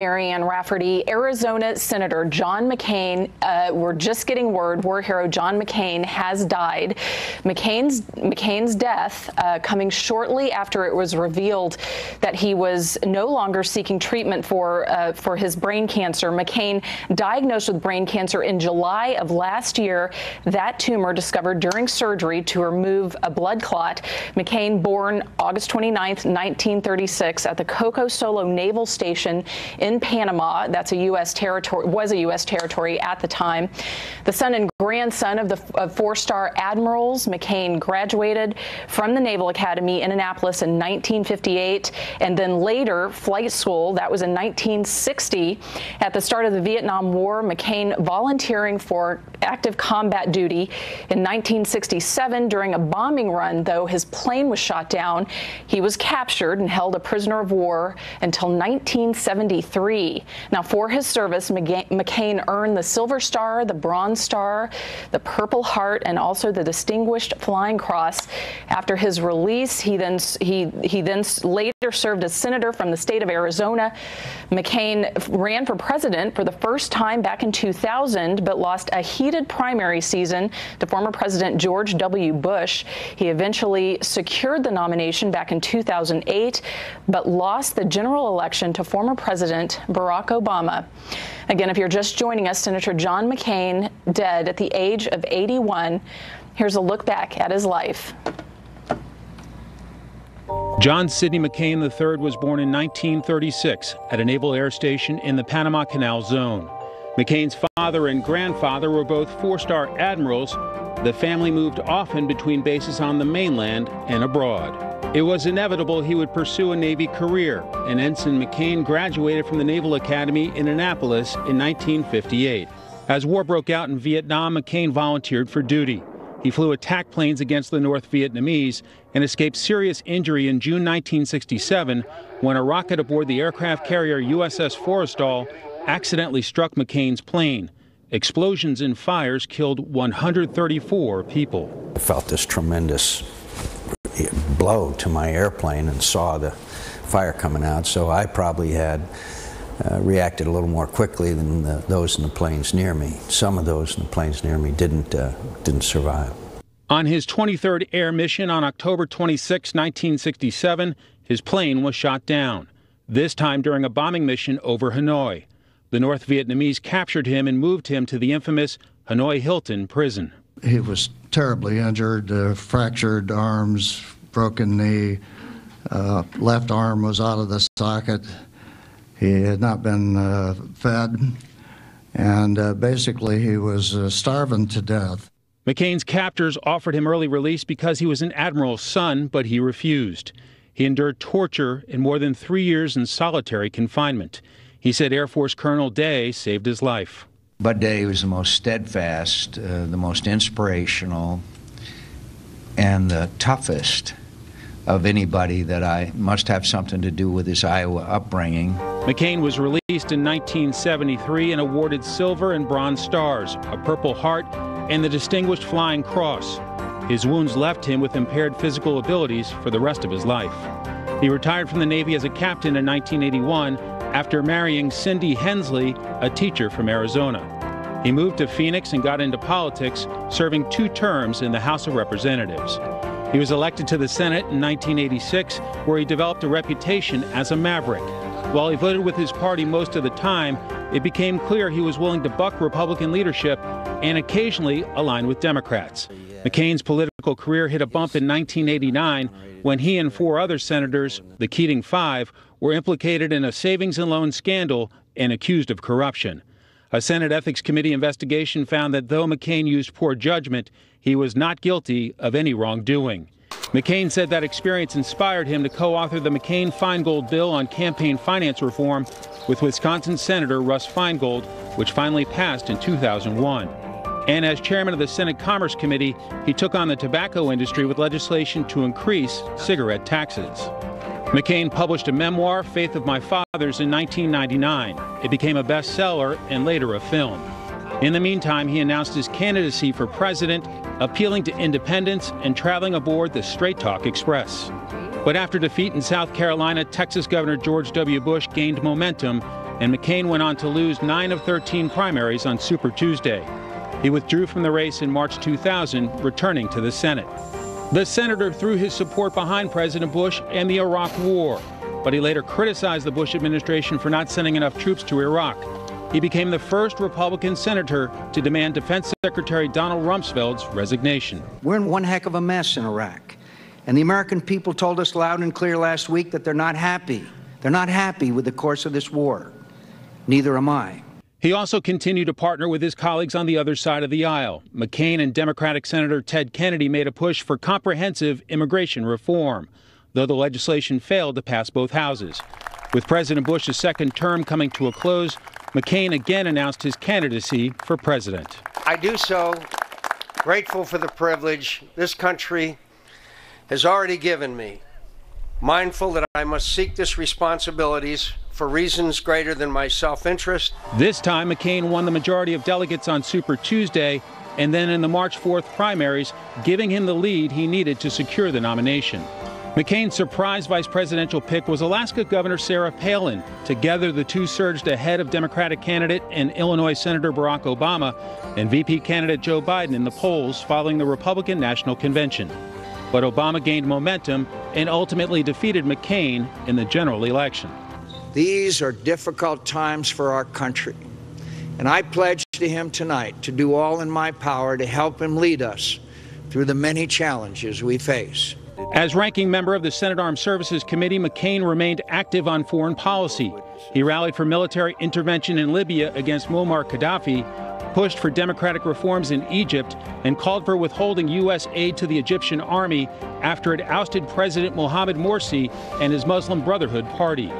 Marianne Rafferty. Arizona Senator John McCain, we're just getting word, war hero John McCain has died. McCain's death coming shortly after it was revealed that he was no longer seeking treatment for his brain cancer. McCain diagnosed with brain cancer in July of last year. That tumor discovered during surgery to remove a blood clot. McCain, born August 29th, 1936 at the Coco Solo Naval Station in Panama. That's a U.S. territory, was a U.S. territory at the time. The son and grandson of four-star admirals, McCain graduated from the Naval Academy in Annapolis in 1958, and then later flight school. That was in 1960. At the start of the Vietnam War, McCain volunteering for active combat duty. In 1967, during a bombing run, though, his plane was shot down. He was captured and held a prisoner of war until 1973. Now, for his service, McCain earned the Silver Star, the Bronze Star, the Purple Heart, and also the Distinguished Flying Cross. After his release, he then later served as senator from the state of Arizona. McCain ran for president for the first time back in 2000, but lost a heated primary season to former President George W. Bush. He eventually secured the nomination back in 2008, but lost the general election to former President Barack Obama. Again, if you're just joining us, Senator John McCain, dead at the age of 81. Here's a look back at his life. John Sidney McCain III was born in 1936 at a naval air station in the Panama Canal Zone. McCain's father and grandfather were both four-star admirals. The family moved often between bases on the mainland and abroad. It was inevitable he would pursue a Navy career, and Ensign McCain graduated from the Naval Academy in Annapolis in 1958. As war broke out in Vietnam, McCain volunteered for duty. He flew attack planes against the North Vietnamese and escaped serious injury in June 1967 when a rocket aboard the aircraft carrier USS Forrestal accidentally struck McCain's plane. Explosions and fires killed 134 people. I felt this tremendous blow to my airplane and saw the fire coming out, so I probably had reacted a little more quickly than those in the planes near me. Some of those in the planes near me didn't survive. On his 23rd air mission on October 26, 1967, his plane was shot down, this time during a bombing mission over Hanoi. The North Vietnamese captured him and moved him to the infamous Hanoi Hilton prison. He was terribly injured, fractured arms, broken knee, left arm was out of the socket. He had not been fed, and basically he was starving to death. McCain's captors offered him early release because he was an admiral's son, but he refused. He endured torture and more than 3 years in solitary confinement. He said Air Force Colonel Day saved his life. Bud Day was the most steadfast, the most inspirational, and the toughest of anybody that I must have something to do with his Iowa upbringing. McCain was released in 1973 and awarded Silver and Bronze Stars, a Purple Heart, and the Distinguished Flying Cross. His wounds left him with impaired physical abilities for the rest of his life. He retired from the Navy as a captain in 1981 after marrying Cindy Hensley, a teacher from Arizona. He moved to Phoenix and got into politics, serving 2 terms in the House of Representatives. He was elected to the Senate in 1986, where he developed a reputation as a maverick. While he voted with his party most of the time, it became clear he was willing to buck Republican leadership and occasionally align with Democrats. McCain's political career hit a bump in 1989 when he and 4 other senators, the Keating Five, were implicated in a savings and loan scandal and accused of corruption. A Senate Ethics Committee investigation found that though McCain used poor judgment, he was not guilty of any wrongdoing. McCain said that experience inspired him to co-author the McCain-Feingold bill on campaign finance reform with Wisconsin Senator Russ Feingold, which finally passed in 2001. And as chairman of the Senate Commerce Committee, he took on the tobacco industry with legislation to increase cigarette taxes. McCain published a memoir, Faith of My Fathers, in 1999. It became a bestseller and later a film. In the meantime, he announced his candidacy for president, appealing to independents and traveling aboard the Straight Talk Express. But after defeat in South Carolina, Texas Governor George W. Bush gained momentum and McCain went on to lose 9 of 13 primaries on Super Tuesday. He withdrew from the race in March 2000, returning to the Senate. The senator threw his support behind President Bush and the Iraq War, but he later criticized the Bush administration for not sending enough troops to Iraq. He became the first Republican senator to demand Defense Secretary Donald Rumsfeld's resignation. We're in one heck of a mess in Iraq, and the American people told us loud and clear last week that they're not happy. They're not happy with the course of this war. Neither am I. He also continued to partner with his colleagues on the other side of the aisle. McCain and Democratic Senator Ted Kennedy made a push for comprehensive immigration reform, though the legislation failed to pass both houses. With President Bush's second term coming to a close, McCain again announced his candidacy for president. I do so grateful for the privilege this country has already given me, mindful that I must seek this responsibilities for reasons greater than my self-interest. This time, McCain won the majority of delegates on Super Tuesday, and then in the March 4th primaries, giving him the lead he needed to secure the nomination. McCain's surprise vice presidential pick was Alaska Governor Sarah Palin. Together, the two surged ahead of Democratic candidate and Illinois Senator Barack Obama and VP candidate Joe Biden in the polls following the Republican National Convention. But Obama gained momentum and ultimately defeated McCain in the general election. These are difficult times for our country, and I pledge to him tonight to do all in my power to help him lead us through the many challenges we face. As ranking member of the Senate Armed Services Committee, McCain remained active on foreign policy. He rallied for military intervention in Libya against Muammar Gaddafi, pushed for democratic reforms in Egypt, and called for withholding U.S. aid to the Egyptian army after it ousted President Mohamed Morsi and his Muslim Brotherhood party.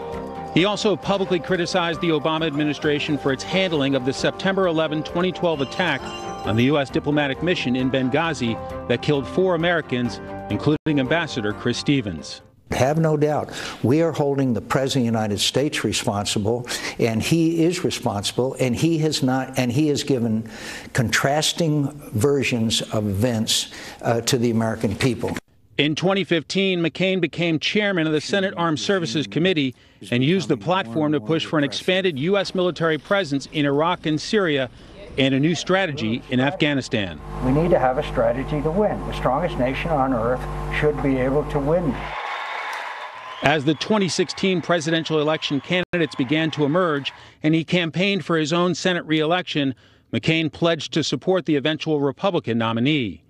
He also publicly criticized the Obama administration for its handling of the September 11, 2012 attack on the U.S. diplomatic mission in Benghazi that killed 4 Americans, including Ambassador Chris Stevens. Have no doubt, we are holding the President of the United States responsible, and he is responsible, and he has given contrasting versions of events to the American people. In 2015, McCain became chairman of the Senate Armed Services Committee and used the platform to push for an expanded U.S. military presence in Iraq and Syria and a new strategy in Afghanistan. We need to have a strategy to win. The strongest nation on earth should be able to win. As the 2016 presidential election candidates began to emerge and he campaigned for his own Senate re-election, McCain pledged to support the eventual Republican nominee.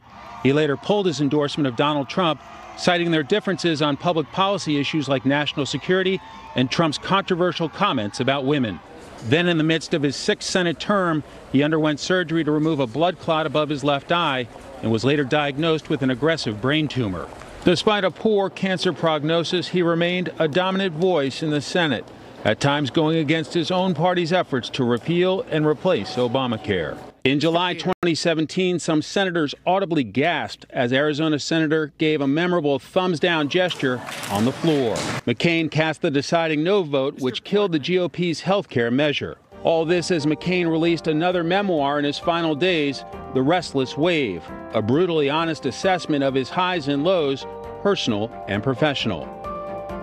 He later pulled his endorsement of Donald Trump, citing their differences on public policy issues like national security and Trump's controversial comments about women. Then, in the midst of his 6th Senate term, he underwent surgery to remove a blood clot above his left eye and was later diagnosed with an aggressive brain tumor. Despite a poor cancer prognosis, he remained a dominant voice in the Senate, at times going against his own party's efforts to repeal and replace Obamacare. In July 2017, some senators audibly gasped as Arizona senator gave a memorable thumbs-down gesture on the floor. McCain cast the deciding no vote, which killed the GOP's health care measure. All this as McCain released another memoir in his final days, The Restless Wave, a brutally honest assessment of his highs and lows, personal and professional.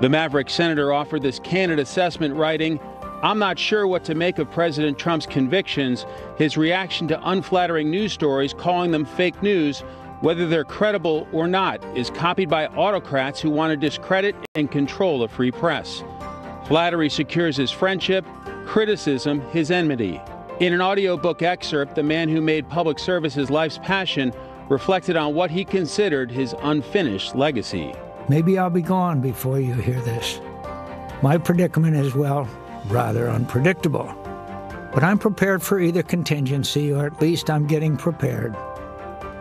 The Maverick senator offered this candid assessment, writing, "I'm not sure what to make of President Trump's convictions. His reaction to unflattering news stories, calling them fake news, whether they're credible or not, is copied by autocrats who want to discredit and control the free press. Flattery secures his friendship, criticism his enmity." In an audiobook excerpt, the man who made public service his life's passion reflected on what he considered his unfinished legacy. Maybe I'll be gone before you hear this. My predicament is, well, rather unpredictable. But I'm prepared for either contingency, or at least I'm getting prepared.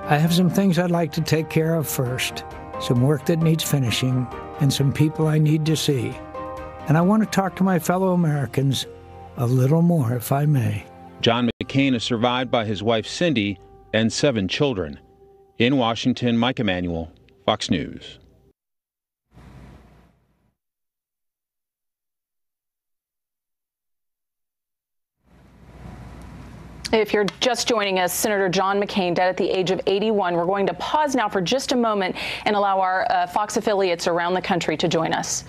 I have some things I'd like to take care of first, some work that needs finishing, and some people I need to see. And I want to talk to my fellow Americans a little more, if I may. John McCain is survived by his wife Cindy and 7 children. In Washington, Mike Emanuel, Fox News. If you're just joining us, Senator John McCain dead at the age of 81. We're going to pause now for just a moment and allow our Fox affiliates around the country to join us.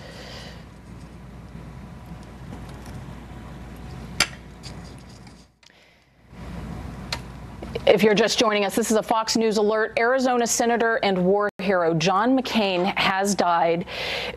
If you're just joining us, this is a Fox News alert. Arizona Senator and war hero John McCain has died.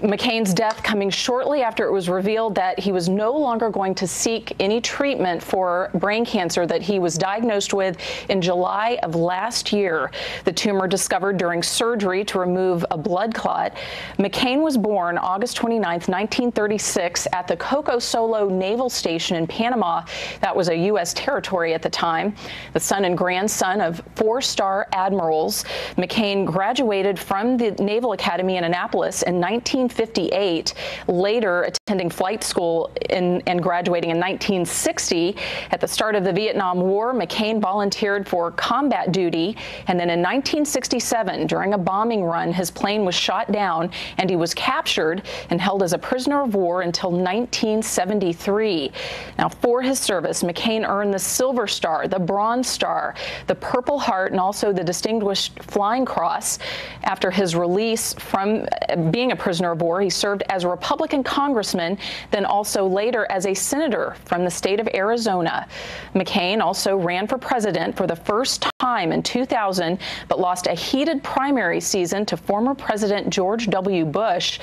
McCain's death coming shortly after it was revealed that he was no longer going to seek any treatment for brain cancer that he was diagnosed with in July of last year. The tumor discovered during surgery to remove a blood clot. McCain was born August 29, 1936 at the Coco Solo Naval Station in Panama. That was a U.S. territory at the time. The son and grandson of four-star admirals. McCain graduated from the Naval Academy in Annapolis in 1958, later attending flight school and graduating in 1960. At the start of the Vietnam War, McCain volunteered for combat duty, and then in 1967, during a bombing run, his plane was shot down and he was captured and held as a prisoner of war until 1973. Now, for his service, McCain earned the Silver Star, the Bronze Star, the Purple Heart, and also the Distinguished Flying Cross. After his release from being a prisoner of war, he served as a Republican congressman, then also later as a senator from the state of Arizona. McCain also ran for president for the first time in 2000, but lost a heated primary season to former President George W. Bush.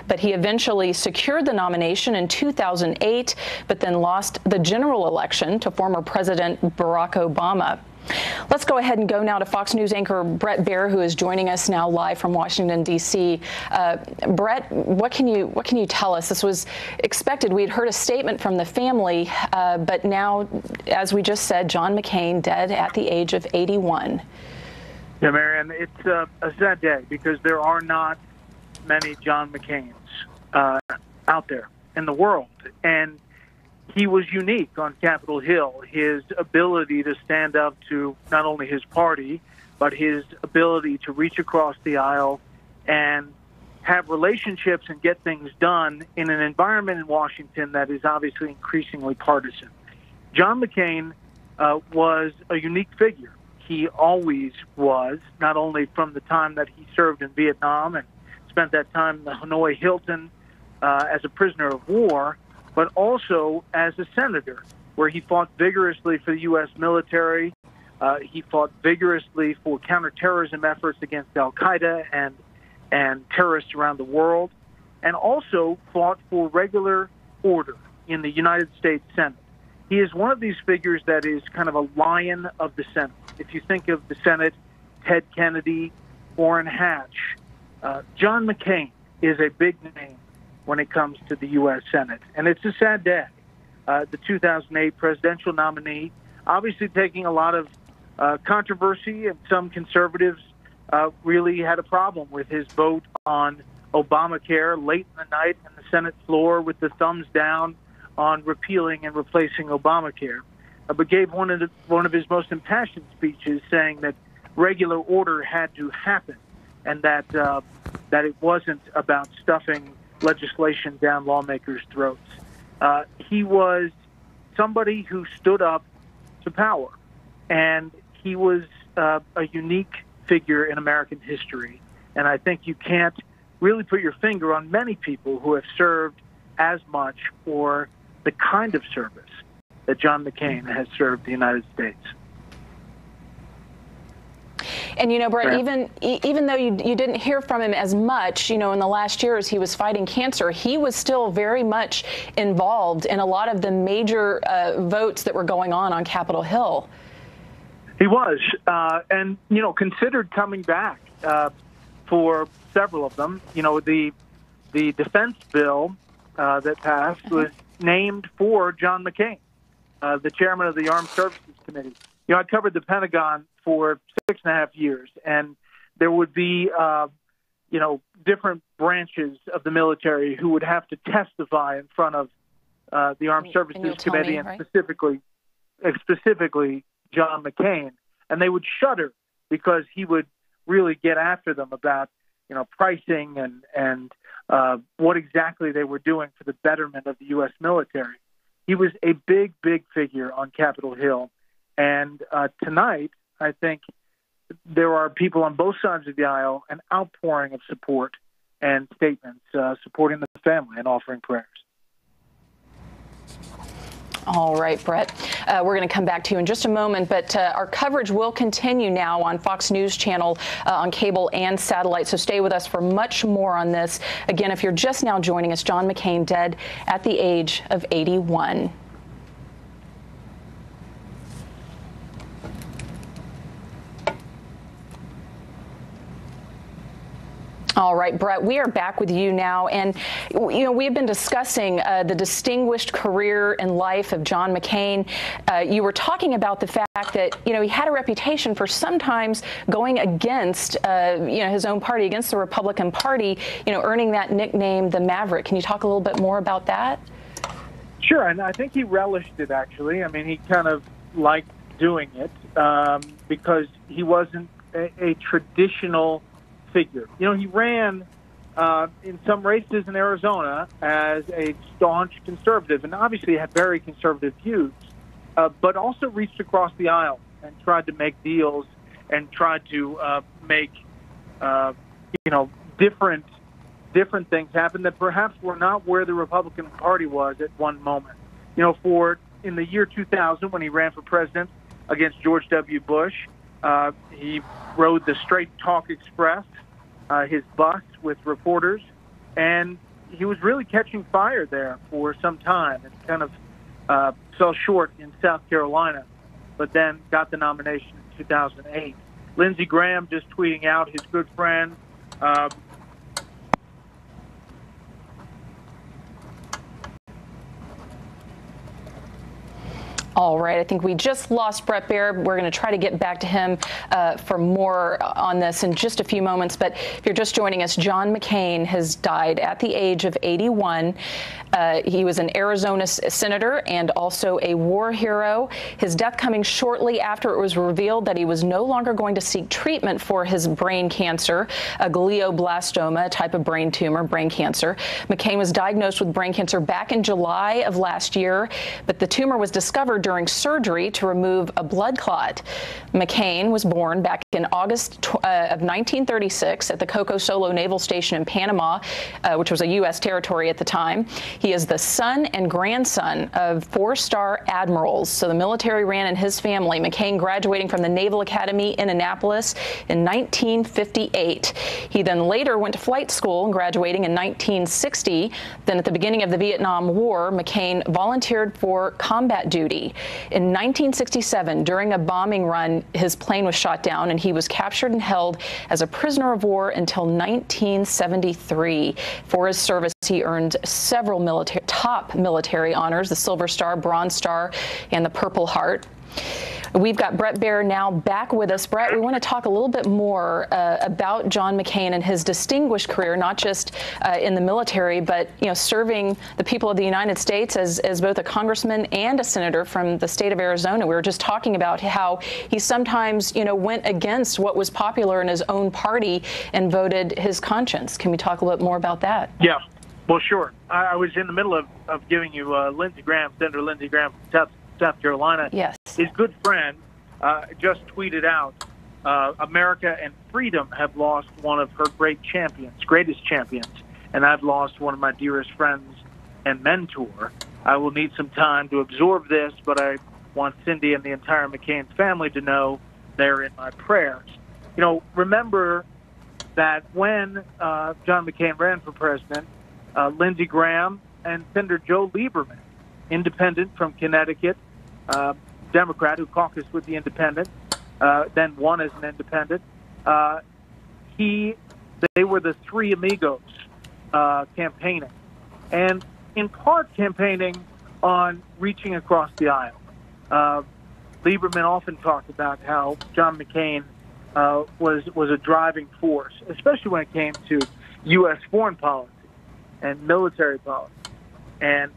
But he eventually secured the nomination in 2008, but then lost the general election to former President Barack Obama. Let's go ahead and go now to Fox News anchor Bret Baier, who is joining us now live from Washington, D.C. Bret, what can you tell us? This was expected. We had heard a statement from the family, but now, as we just said, John McCain dead at the age of 81. Yeah, Marianne, it's a sad day because there are not many John McCains out there in the world, and he was unique on Capitol Hill. His ability to stand up to not only his party, but his ability to reach across the aisle and have relationships and get things done in an environment in Washington that is obviously increasingly partisan. John McCain was a unique figure. He always was, not only from the time that he served in Vietnam and spent that time in the Hanoi Hilton as a prisoner of war, but also as a senator, where he fought vigorously for the U.S. military. He fought vigorously for counterterrorism efforts against al-Qaeda and terrorists around the world, and also fought for regular order in the United States Senate. He is one of these figures that is kind of a lion of the Senate. If you think of the Senate, Ted Kennedy, Orrin Hatch, John McCain is a big name when it comes to the U.S. Senate. And it's a sad day. The 2008 presidential nominee, obviously taking a lot of controversy, and some conservatives really had a problem with his vote on Obamacare late in the night on the Senate floor with the thumbs down on repealing and replacing Obamacare, but gave one of his most impassioned speeches saying that regular order had to happen and that it wasn't about stuffing legislation down lawmakers' throats. He was somebody who stood up to power, and he was a unique figure in American history. And I think you can't really put your finger on many people who have served as much or the kind of service that John McCain has served the United States. And, you know, Bret, even though you didn't hear from him as much, you know, in the last years he was fighting cancer, he was still very much involved in a lot of the major votes that were going on Capitol Hill. He was, and, you know, considered coming back for several of them. You know, the defense bill that passed was named for John McCain, the chairman of the Armed Services Committee. You know, I covered the Pentagon for 6.5 years, and there would be, you know, different branches of the military who would have to testify in front of the Armed Services Committee, and specifically John McCain, and they would shudder because he would really get after them about, you know, pricing and what exactly they were doing for the betterment of the U.S. military. He was a big, big figure on Capitol Hill. And tonight, I think there are people on both sides of the aisle, an outpouring of support and statements supporting the family and offering prayers. All right, Brett. We're going to come back to you in just a moment, but our coverage will continue now on Fox News Channel on cable and satellite, so stay with us for much more on this. Again, if you're just now joining us, John McCain dead at the age of 81. All right, Brett, we are back with you now. And, you know, we have been discussing the distinguished career and life of John McCain. You were talking about the fact that, you know, he had a reputation for sometimes going against, you know, his own party, against the Republican Party, you know, earning that nickname, the Maverick. Can you talk a little bit more about that? Sure, and I think he relished it, actually. I mean, he kind of liked doing it because he wasn't a traditional figure. You know, he ran in some races in Arizona as a staunch conservative, and obviously had very conservative views, but also reached across the aisle and tried to make deals and tried to make, you know, different things happen that perhaps were not where the Republican Party was at one moment. You know, in the year 2000, when he ran for president against George W. Bush, he rode the Straight Talk Express, his bus with reporters, and he was really catching fire there for some time and kind of fell short in South Carolina, but then got the nomination in 2008. Lindsey Graham just tweeting out, his good friend, All right, I think we just lost Bret Baier. We're going to try to get back to him for more on this in just a few moments. But if you're just joining us, John McCain has died at the age of 81. He was an Arizona senator and also a war hero. His death coming shortly after it was revealed that he was no longer going to seek treatment for his brain cancer, a glioblastoma, a type of brain tumor, brain cancer. McCain was diagnosed with brain cancer back in July of last year, but the tumor was discovered during surgery to remove a blood clot. McCain was born back in August of 1936 at the Coco Solo Naval Station in Panama, which was a U.S. territory at the time. He is the son and grandson of four-star admirals, so the military ran in his family. McCain graduating from the Naval Academy in Annapolis in 1958. He then later went to flight school and graduating in 1960. Then at the beginning of the Vietnam War, McCain volunteered for combat duty. In 1967, during a bombing run, his plane was shot down and he was captured and held as a prisoner of war until 1973. For his service, he earned several top military honors, the Silver Star, Bronze Star, and the Purple Heart. We've got Bret Baier now back with us. Bret, we want to talk a little bit more about John McCain and his distinguished career, not just in the military, but, you know, serving the people of the United States as both a congressman and a senator from the state of Arizona. We were just talking about how he sometimes, you know, went against what was popular in his own party and voted his conscience. Can we talk a little bit more about that? Yeah. Well, sure. I was in the middle of giving you Lindsey Graham, Senator Lindsey Graham from South Carolina. Yes. His good friend just tweeted out, America and freedom have lost one of her greatest champions, and I've lost one of my dearest friends and mentor. I will need some time to absorb this, but I want Cindy and the entire McCain family to know they're in my prayers. You know, remember that when John McCain ran for president, Lindsey Graham and Senator Joe Lieberman, independent from Connecticut, Democrat who caucused with the independent, then won as an independent. They were the three amigos campaigning, and in part campaigning on reaching across the aisle. Lieberman often talked about how John McCain was a driving force, especially when it came to U.S. foreign policy and military policy. And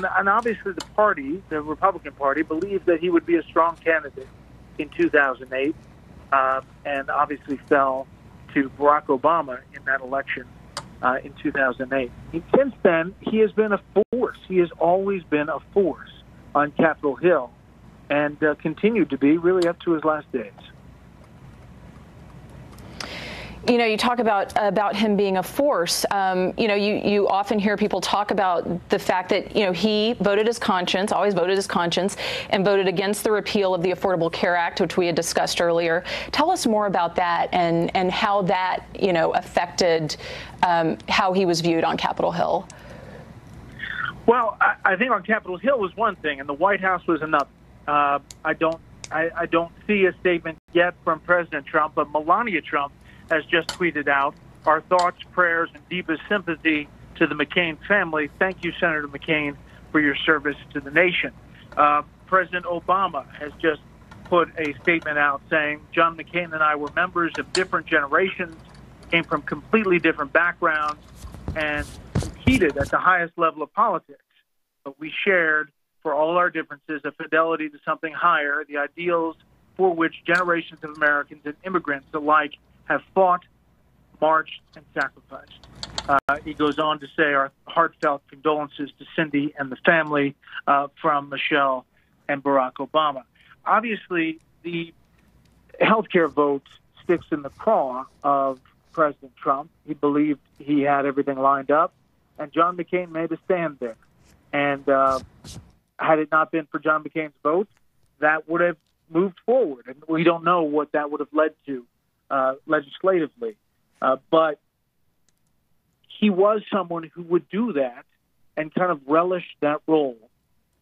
obviously the party, the Republican Party, believed that he would be a strong candidate in 2008, and obviously fell to Barack Obama in that election in 2008. Since then, he has been a force. He has always been a force on Capitol Hill, and continued to be really up to his last days. You know, you talk about him being a force. You know, you often hear people talk about the fact that, you know, he voted his conscience, always voted his conscience, and voted against the repeal of the Affordable Care Act, which we had discussed earlier. Tell us more about that and how that, you know, affected how he was viewed on Capitol Hill. Well, I think on Capitol Hill was one thing, and the White House was another. I don't see a statement yet from President Trump, but Melania Trump has just tweeted out, "Our thoughts, prayers, and deepest sympathy to the McCain family. Thank you, Senator McCain, for your service to the nation." President Obama has just put a statement out saying, "John McCain and I were members of different generations, came from completely different backgrounds, and competed at the highest level of politics. But we shared, for all our differences, a fidelity to something higher, the ideals for which generations of Americans and immigrants alike have fought, marched, and sacrificed." He goes on to say, "Our heartfelt condolences to Cindy and the family from Michelle and Barack Obama." Obviously, the healthcare vote sticks in the craw of President Trump. He believed he had everything lined up, and John McCain made a stand there. And had it not been for John McCain's vote, that would have moved forward. And we don't know what that would have led to legislatively. But he was someone who would do that and kind of relish that role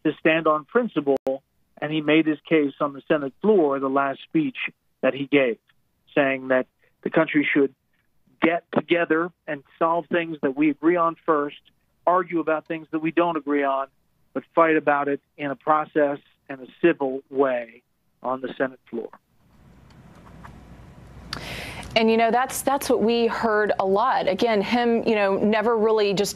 to stand on principle. And he made his case on the Senate floor, the last speech that he gave, saying that the country should get together and solve things that we agree on first, argue about things that we don't agree on, but fight about it in a process and a civil way on the Senate floor. And, you know, that's what we heard a lot. Again, him, you know, never really just